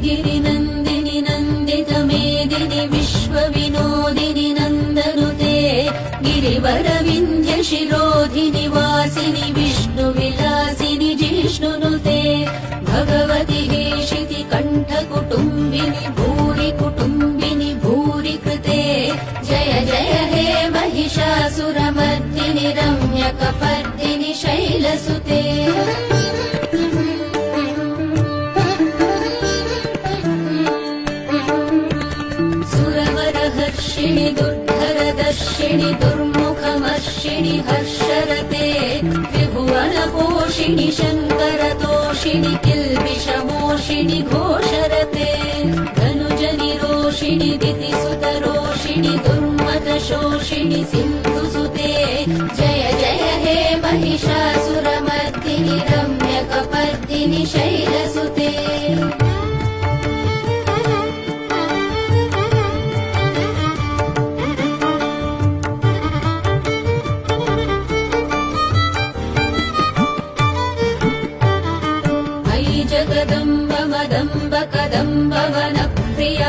गिरिनन्दिनि नन्दितमेदिनि विश्वविनोदिनि नन्दनुते गिरिवरविन्ध्यशिरोधिनि वासिनि विष्णुविलासिनि जिष्णुनुते भगवति हेशिति कण्ठकुटुम्बिनि भूरि कुटुम्बिनि भूरि कृते जय जय हे महिषासुरमर्दिनि रम्यकपर्दिनि शैलसुते सुरवरहर्षिणि दुर्धरदर्शिणि दुर्मुखमर्षिणि हर्षरते त्रिभुवनपोषिणि शङ्करतोषिणि किल्बिषमोषिणि घोषरते धनुजनिरोषिणि दितिसुतरोषिणि दुर्मतशोषिणि सिन्धुसुते जय जय हे महिषासुरमर्दिनि रम्यकपर्दिनि शैलसुते जगदम्ब मदम्ब कदम्ब वनप्रिय